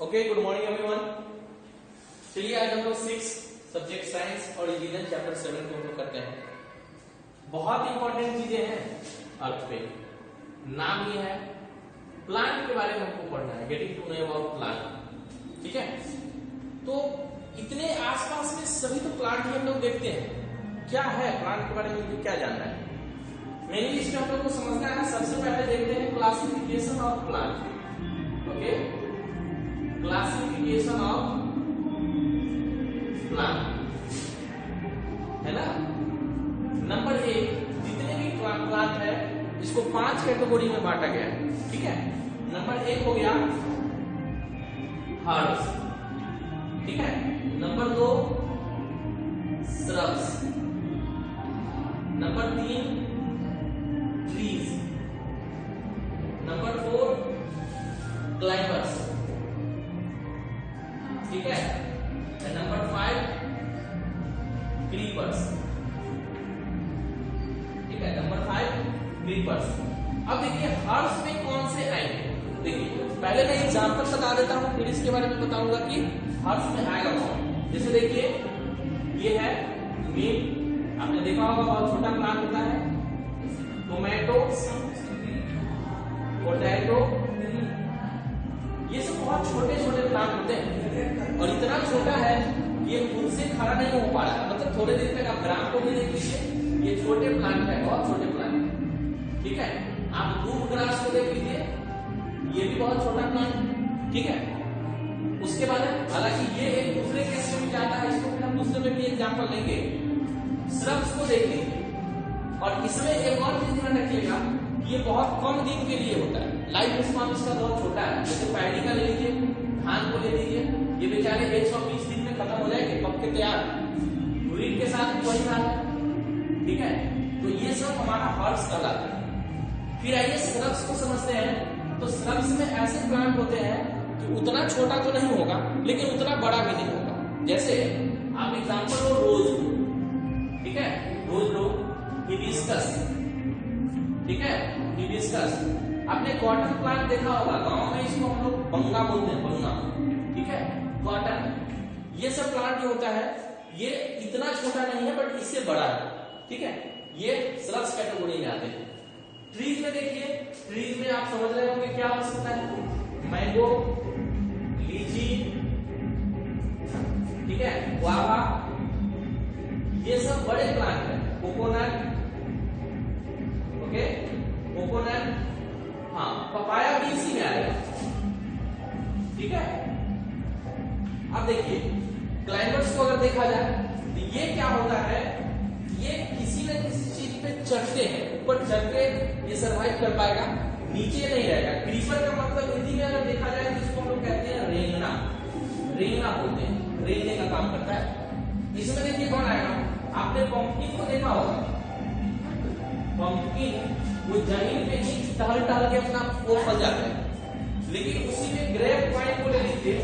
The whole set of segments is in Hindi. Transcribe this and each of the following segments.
Okay, good morning everyone. चलिए आज हम लोग 6 सब्जेक्ट साइंस और रिवीजन चैप्टर 7 को हम लोग करते हैं। बहुत इंपॉर्टेंट चीजें हैं अर्थ पे। नाम ये है, प्लांट के बारे में हमको पढ़ना है, getting to know about plant. ठीक है, तो इतने आसपास में सभी तो प्लांट ही हम लोग देखते हैं। क्या है प्लांट के बारे में, मुझे क्या जानना है? मेनली इसमें हम लोग को समझना है। सबसे पहले देखते हैं classification of plant. Okay, classification of plant है ना। नंबर 1, जितने भी प्लांट है इसको 5 कैटेगरी में बांटा गया है। ठीक है, नंबर 1 हो गया हर्ब्स। ठीक है, number 2 shrubs, number 3 trees, number 4 climbers. ठीक है, नंबर 5 क्रीपर्स। ठीक है, नंबर 5 क्रीपर्स। अब देखिए हर्ब्स में कौन से आएंगे। देखिए पहले मैं एग्जांपल बता देता हूं, फिर इसके बारे में बताऊंगा कि हर्ब्स में आएगा कौन। जैसे देखिए ये है नीम, आपने देखा होगा बहुत छोटा प्लांट होता है। टोमेटो, पोटैटो, ये सब बहुत छोटे छोटे प्लांट होते हैं और इतना छोटा है ये खुद से खड़ा नहीं हो पा रहा है। मतलब थोड़े दिन तक आप ग्राम को भी देख लीजिए, ये छोटे प्लांट है, बहुत छोटे प्लांट। ठीक है, आप दूब ग्रास को देख लीजिए, ये भी बहुत छोटा प्लांट। ठीक है, उसके बाद हालांकि ये एक दूसरे केस में जाता है, इसको फिर हम दूसरे में भी एग्जाम्पल लेंगे। श्रब्स को देख लीजिए, और इसमें एक और चीज ध्यान रखिएगा, ये बहुत कम दिन के लिए होता है। लाइफ स्पान इसका बहुत छोटा है। जैसे पैडी का ले लीजिए, धान को ले लीजिए, ये बेचारे 120 दिन में खत्म हो जाएंगे, पक के तैयार। यूरिन के साथ भी वही हाल है। ठीक है, तो ये सब हमारा हर्ब्स कहलाता है। फिर आइए श्रब्स को समझते हैं। तो श्रब्स में ऐसे प्लांट होते हैं कि उतना छोटा तो नहीं होगा लेकिन उतना बड़ा भी नहीं होगा। जैसे आप एग्जाम्पल लो रोज। ठीक है, रोज लो, हिबिस्कस। ठीक है, हिबिस्कस। आपने कॉटन प्लांट देखा होगा, गांव में इसको हम लोग बंगा बोलते हैं, बंगा। ठीक है, कॉटन। ये सब प्लांट जो होता है ये इतना छोटा नहीं है बट इससे बड़ा है। ठीक है, ये श्रब्स कैटेगरी में आते हैं। ट्रीज में देखिए, ट्रीज में आप समझ रहे होंगे क्या हो सकता है। मैंगो, लीची, ठीक है, गुआवा, ये सब बड़े प्लांट है। कोकोनट, ओके, कोकोनट, हाँ, पपाया भी इसी में आएगा। ठीक है, अब देखिए क्लाइंबर्स को अगर देखा जाए तो ये क्या होता है, ये किसी न किसी चीज पे चढ़ते हैं, ऊपर चढ़ के ये सर्वाइव कर पाएगा, नीचे नहीं रहेगा। क्रीपर का मतलब हिंदी में अगर देखा जाए तो इसको हम लोग कहते हैं रेंगना। रेंगना बोलते हैं, रेंगने का काम करता है। इसमें देखिए कौन आएगा, आपने पंपकिन को देखा होगा। पंपकिन वो जमीन पे ही टहल टहल के अपना वो फल जाता है। लेकिन उसी में ग्रेप वाइन को ले लीजिए,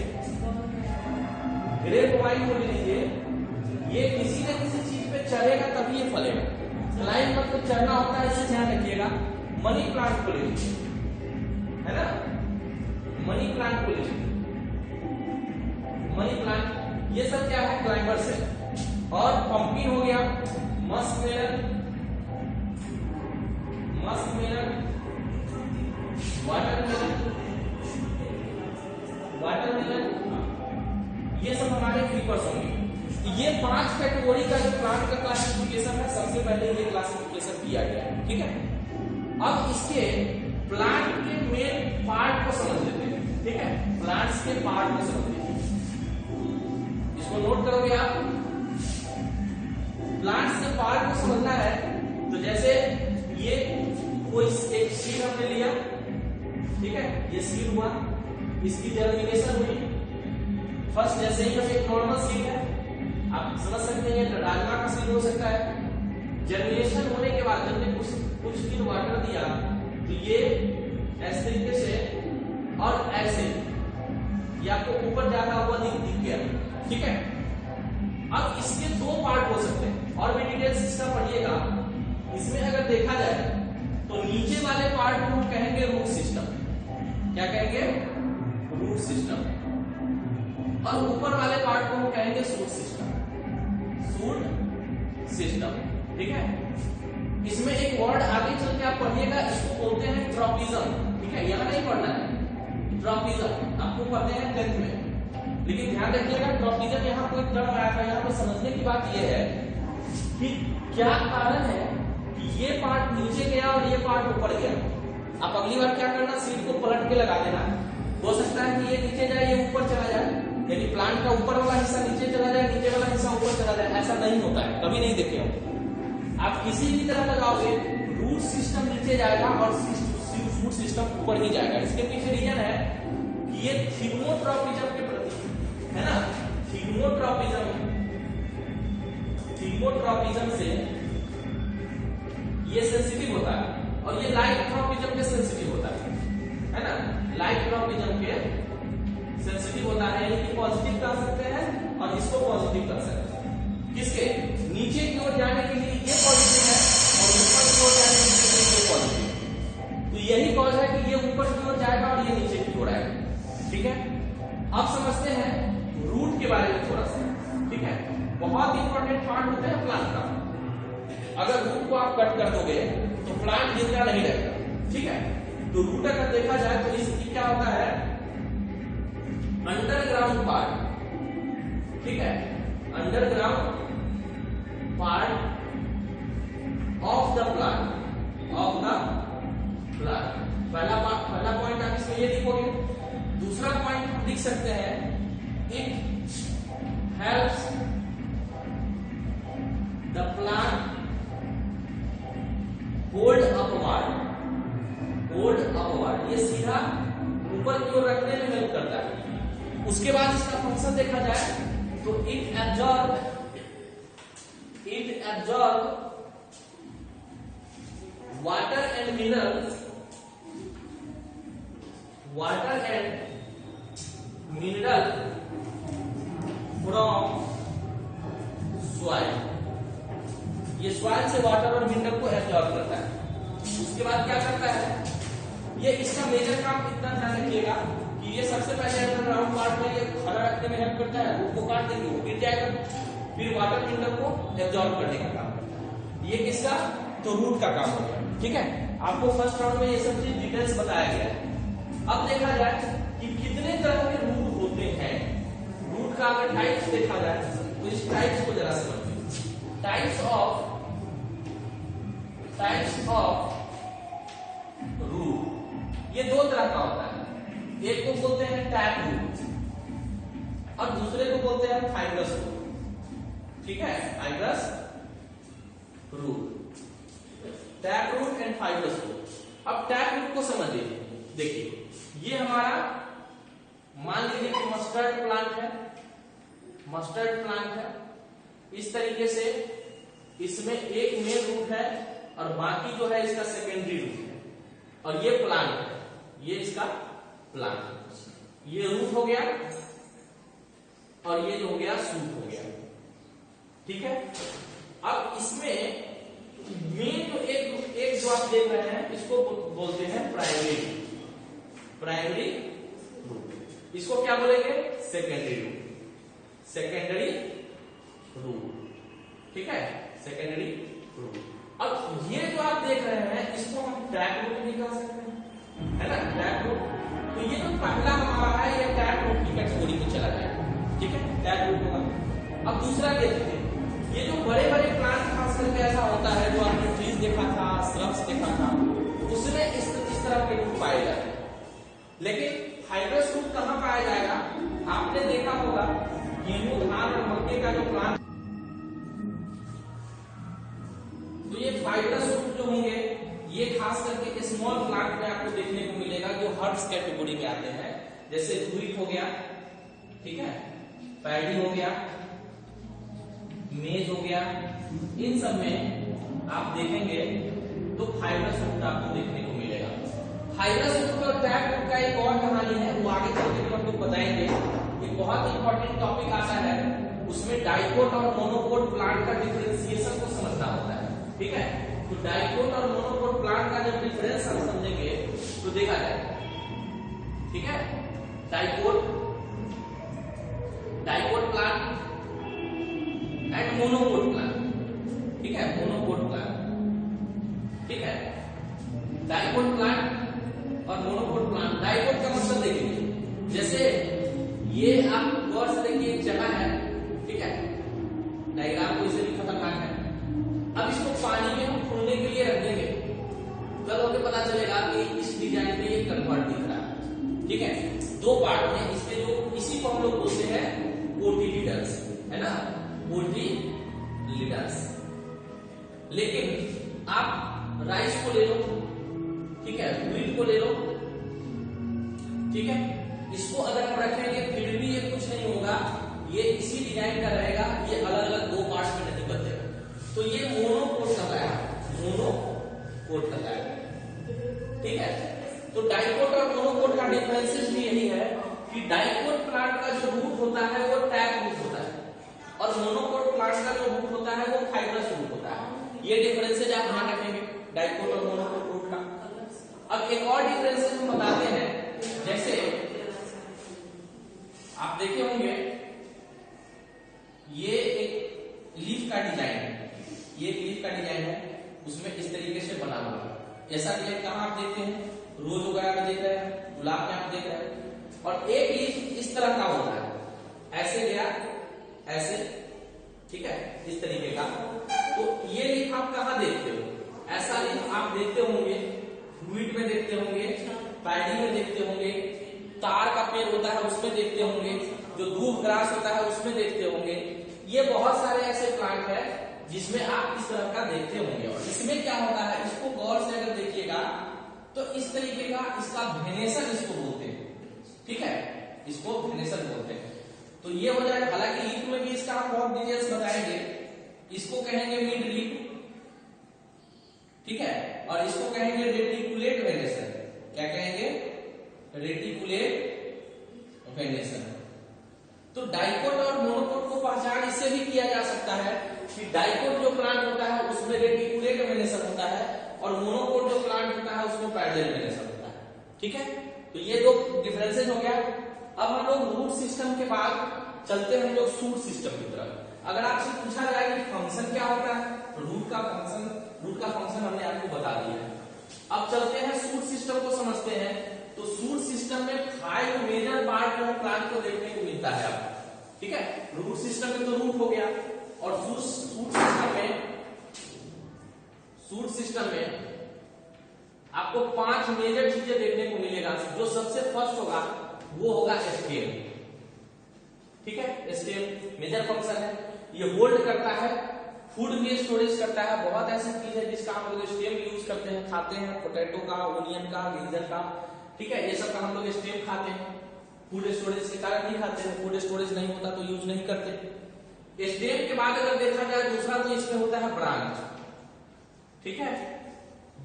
ग्रेप वाइन को ले लीजिए, ये किसी न किसी चीज पे चढ़ेगा तभी ये फलेगा। क्लाइंब मतलब चढ़ना होता है, इसे ध्यान रखिएगा। मनी प्लांट को ले लीजिए, है ना, मनी प्लांट को ले लीजिए। मनी प्लांट ये सब क्या है, क्लाइंबर्स है। और पंपकिन हो गया, मस्कमेलन, मस्कमेलन, वाटरमेलन, वाटरमेलन, ये सब हमारे क्रीपर्स होंगे। ये 5 कैटेगरी का जो प्लांट का क्लासिफिकेशन है, सबसे पहले ये क्लासिफिकेशन किया गया है। ठीक है, अब इसके प्लांट के मेन पार्ट को समझ लेते हैं। ठीक है, प्लांट्स के पार्ट को समझ लेते हैं, इसको नोट करोगे आप। प्लांट्स के पार्ट को समझना है तो जैसे ये कोई एक सीड हमने लिया, ठीक है, ये सीड हुआ, इसकी जर्मिनेशन हुई। फर्स्ट जैसे ही एक नॉर्मल सीड है, आप समझ सकते हैं राजमा का सीड हो सकता है। जर्मिनेशन होने के बाद हमने कुछ दिन वाटर दिया तो ये ऐसे तरीके से और ऐसे ये आपको ऊपर जाता हुआ दिख गया। ठीक है, अब इसके 2 पार्ट हो सकते हैं और भी डिटेल्स इसका पढ़िएगा। इसमें अगर देखा जाए तो नीचे वाले पार्ट को हम कहेंगे रूट सिस्टम। क्या कहेंगे? Root system. और ऊपर वाले पार्ट को हम कहेंगे शूट सिस्टम। शूट सिस्टम, ठीक है। इसमें एक वर्ड आगे चल के आप पढ़िएगा, इसको बोलते हैं ट्रॉपिज्म, ठीक है। यहां नहीं पढ़ना है, ट्रॉपिज्म आपको पढ़ते हैं 10th में, लेकिन ध्यान रखिएगा ट्रॉपिज्म यहाँ कोई टर्म आया था, यहाँ पे समझने की बात यह है कि क्या कारण है कि ये पार्ट नीचे गया और ये पार्ट ऊपर गया। आप अगली बार क्या करना, सीट को पलट के लगा देना। हो सकता है कि ये नीचे जाए, ये ऊपर चला जाए, यानी प्लांट का ऊपर वाला हिस्सा नीचे चला जाए, नीचे वाला हिस्सा ऊपर चला जाए। ऐसा नहीं होता है, कभी नहीं देखे हो। आप किसी भी तरह लगाओगे, रूट सिस्टम नीचे जाएगा और शूट सिस्टम ऊपर ही जाएगा। इसके पीछे रीजन है कि ये थिग्मोट्रॉपिज्म के प्रति है ना, थिग्मोट्रॉपिज्म से ये सेंसिटिव होता है और ये लाइकोट्रॉपिज्म के सेंसिटिव होता है ना। लाइकोट्रॉपिज्म के सेंसिटिव होता है, यानी कि पॉजिटिव कर सकते हैं और इसको पॉजिटिव कर सकते हैं। किसके, नीचे की ओर जाने के लिए ये पॉजिटिव है और ऊपर की ओर जाने के लिए ये पॉजिटिव। तो यही कॉज है कि ये ऊपर की ओर जाएगा और ये नीचे की ओर आएगा, ठीक है। अब समझते हैं रूट के बारे में थोड़ा सा, ठीक है। बहुत इंपॉर्टेंट पार्ट होता है प्लांट का। अगर रूट को आप कट कर दोगे तो प्लांट जिंदा नहीं रहेगा, ठीक है। तो रूट अगर देखा जाए तो इसकी क्या होता है, अंडरग्राउंड पार्ट, ठीक है, underground part of the plant, पहला पॉइंट आप इसमें ये लिखोगे। दूसरा पॉइंट हम लिख सकते हैं, it helps the plant hold upward, ये सीधा ऊपर की ओर रखने में हेल्प करता है। उसके बाद इसका फंक्शन देखा जाए तो it absorb water and minerals from soil. ये सॉइल से वाटर और मिनरल को एब्जॉर्ब करता है। उसके बाद क्या करता है, ये इसका मेजर काम इतना ध्यान रखिएगा कि ये सबसे पहले अंडरग्राउंड पार्ट में ये खड़ा रखने में हेल्प करता है, रूट को काट देंगे वो गिर जाएगा, फिर वाटर मिनरल को एब्जॉर्ब करने का काम करता है। ये किसका, तो रूट का काम हो गया, ठीक है। आपको फर्स्ट राउंड में ये सब चीज डिटेल्स बताया गया है। अब देखा जाए कि कितने तरह के रूट होते हैं। रूट का अगर टाइप्स देखा जाए तो इस टाइप्स को जरा समझिए। टाइप्स ऑफ रूट, ये दो तरह का होता है। एक को बोलते हैं टैप रूट और दूसरे को बोलते हैं फाइब्रस रूट, ठीक है। Fibrous root, tap root and fibrous root. अब टैप रूट को समझ लीजिए। देखिए, ये हमारा मान लीजिए कि मस्टर्ड प्लांट है। इस तरीके से इसमें एक मेन रूट है और बाकी जो है इसका सेकेंडरी रूट है, और ये प्लांट है, ये इसका प्लांट, ये रूट हो गया और ये जो हो गया शूट हो गया, ठीक है। अब इसमें मेन जो एक जो आप देख रहे हैं इसको बोलते हैं प्राइमरी रूट। इसको क्या बोलेंगे, सेकेंडरी रूट, ठीक है, सेकेंडरी रूट। अब ये जो आप देख रहे हैं इसको हम टैप रूट भी कह सकते हैं, है ना, टैप रूट। तो ये जो पहला हमारा है ये टैप रूट की कैटेगरी में चला जाएगा, ठीक है, टैप रूट होगा। अब दूसरा देखते हैं, ये जो बड़े बड़े प्लांट खास करके ऐसा होता है, जो आपने ट्रीज देखा था, श्रब्स देखा था, उसमें इस तरह के रूट पाए जाते हैं। लेकिन फाइब्रस रूट कहाँ पाया जाएगा, आपने देखा होगा गेहूं, धान और मक्के का जो प्लांट, तो ये फाइब्रस रूट जो होंगे ये खास करके स्मॉल प्लांट में आपको देखने को मिलेगा, जो हर्ब्स कैटेगरी में आते हैं। जैसे व्हीट हो गया, ठीक है, पैडी हो गया, मेज हो गया, इन सब में आप देखेंगे तो फाइब्रस रूट आपको देखने को मिलेगा। फाइब्रस रूट और टैप रूट का एक और कहानी है, वो आगे चल के हम लोग बताएंगे। एक बहुत इंपॉर्टेंट टॉपिक आता है, उसमें डाइकोट और मोनोकोट प्लांट का डिफरेंशिएशन को समझना होता है, ठीक है। तो डाइकोट और मोनोकोट प्लांट का जब डिफरेंस हम समझेंगे तो देखा जाएगा, ठीक है। Dicot dicot plant and monocot plant. ठीक है, मोनोपोड प्लांट। ठीक है, डाइपोड प्लांट और मोनोपोड प्लांट। डाइपोड का मतलब देखिए, जैसे ये आप गौर से देखिए एक जगह है, ठीक है, डायग्राम को इसे भी खतरनाक है। अब इसको पानी में हम फूलने के लिए रख देंगे, कल होके पता चलेगा कि इस डिजाइन में ये कन्वर्ट दिख रहा है। ठीक है, दो पार्ट में इसके जो इसी को हम लोग बोलते हैं कोटिलिडन्स, है ना, कोटिलिडन्स। लेकिन आप राइस को ले लो, ठीक है, व्हीट को ले लो, ठीक है, इसको अगर हम रखेंगे फिर भी ये कुछ नहीं होगा, ये इसी डिजाइन का रहेगा, ये अलग अलग दो पार्ट्स में नहीं बदलेगा। तो ये मोनोपोड कहलाया, मोनोपोड कहलाया। ठीक है, तो डाइपोड और मोनोपोड का डिफरेंसेस भी यही है कि डाइपोड प्लांट का जो रूट होता है वो टैप रूट होता है और मोनोपोड प्लांट का जो रूट होता है वो फाइब्रस रूट होता है। ये डिफरेंसेस आप ध्यान रखेंगे डाइपोड और मोनोपोड रूट का। अब एक और डिफरेंसेस हम बताते हैं, जैसे आप देखे होंगे ये एक लीफ का डिजाइन है, ये एक लीफ का डिजाइन है, उसमें इस तरीके से बना हुआ है। ऐसा डिजाइन कहाँ आप देखते हैं, रोज वगैरह में देख रहे हैं, गुलाब में आप देख रहे हैं। और एक लीफ इस तरह का होता है, ऐसे गया, ऐसे, ठीक है, इस तरीके का। तो ये लीफ आप कहाँ देखते हो, ऐसा लीफ आप देखते होंगे व्हीट में देखते होंगे, पैडी में देखते होंगे, तार का पेड़ होता है उसमें देखते होंगे, जो दूब ग्रास होता है उसमें देखते होंगे। ये बहुत सारे ऐसे प्लांट है जिसमें आप इस तरह का देखते होंगे। और इसमें क्या होता है, इसको गौर से अगर देखिएगा तो इस तरीके का, इसका वेनेसन इसको बोलते हैं। ठीक है, इसको वेनेसन बोलते हैं। तो ये हो जाएगा, हालांकि लीफ में भी इसका हम बहुत डिटेल्स बताएंगे। इसको कहेंगे मिड लीफ, ठीक है, और इसको कहेंगे रेटिकुलेट वेनेसन। क्या कहेंगे, रेटिकुलेट वेनेसन। तो डाइपोड और मोनोपोड को पहचान इससे भी किया जा सकता है कि डाइपोड जो प्लांट होता है उसमें रेटिकुलेट वेनेसन होता है और मोनोपोड जो प्लांट होता है उसमें पैरेलल वेनेसन होता है। ठीक है, तो ये दो डिफरेंसेस हो गया। अब हम लोग रूट सिस्टम के बाद चलते हैं हम लोग शूट सिस्टम की तरफ। अगर आपसे पूछा जाए कि फंक्शन क्या होता है, तो रूट का फंक्शन हमने आपको बता दिया है। अब चलते हैं शूट सिस्टम को समझते हैं। तो शूट सिस्टम में 5 मेजर पार्ट जो है प्लांट को देखने को मिलता है आपको। ठीक है, रूट सिस्टम में तो रूट हो गया, और शूट सिस्टम में आपको 5 मेजर चीजें देखने को मिलेगा। जो सबसे फर्स्ट होगा वो होगा स्टेम। ठीक है, स्टेम मेजर फंक्शन है, ये होल्ड करता है, फूड भी स्टोरेज करता है। बहुत ऐसी चीज है जिसका हम लोग स्टेम यूज करते हैं, खाते हैं, पोटैटो का, ओनियन का, गिंजर का, ठीक है, ये सब का हम लोग स्टेम खाते हैं। फूड स्टोरेज के कारण नहीं खाते हैं, फूड स्टोरेज नहीं होता तो यूज नहीं करते। स्टेम के बाद अगर देखा जाए दूसरा, तो इसमें होता है ब्रांच। ठीक है,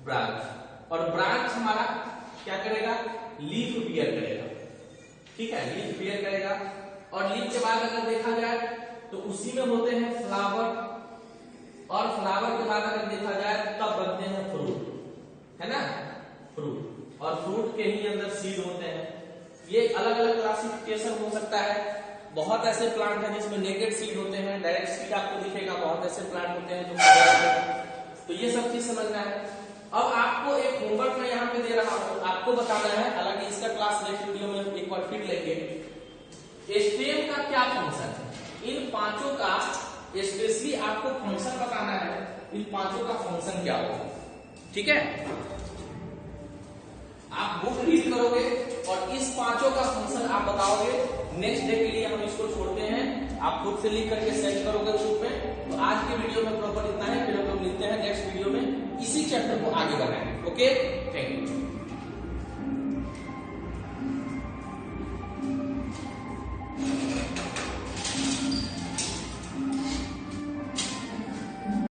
ब्रांच, और ब्रांच हमारा क्या करेगा, लीफ बियर करेगा। ठीक है, लीफ बियर करेगा। और लीफ के बाद अगर देखा जाए तो उसी में होते हैं फ्लावर, और फ्लावर के बाद अगर देखा जाए तब बनते हैं फ्रूट, है ना, फ्रूट, और फ्रूट के ही अंदर सीड होते हैं। ये अलग अलग क्लासिफिकेशन हो सकता है। बहुत ऐसे प्लांट हैं जिसमें नेकेड सीड होते हैं, डायरेक्ट सीड आपको दिखेगा। बहुत ऐसे प्लांट होते हैं जो, तो ये सब चीज समझना है। अब आपको एक होमवर्क मैं यहाँ पे दे रहा हूँ, आपको बताना है, हालांकि इसका क्लास नेक्स्ट वीडियो में एक बार फिर लेंगे। स्टेम का क्या फंक्शन है, इन पांचों का स्पेशली आपको फंक्शन बताना है, इन पांचों का फंक्शन क्या होगा। ठीक है, आप बुक रीड करोगे और इस पांचों का फंक्शन आप बताओगे। नेक्स्ट डे के लिए हम इसको छोड़ते हैं, आप खुद से लिख करके सेंड करोगे ग्रुप में। तो आज के वीडियो में प्रॉपर इतना है, फिर हम लोग मिलते हैं नेक्स्ट वीडियो में, इसी चैप्टर को आगे बढ़ाएंगे। Okay, thank you.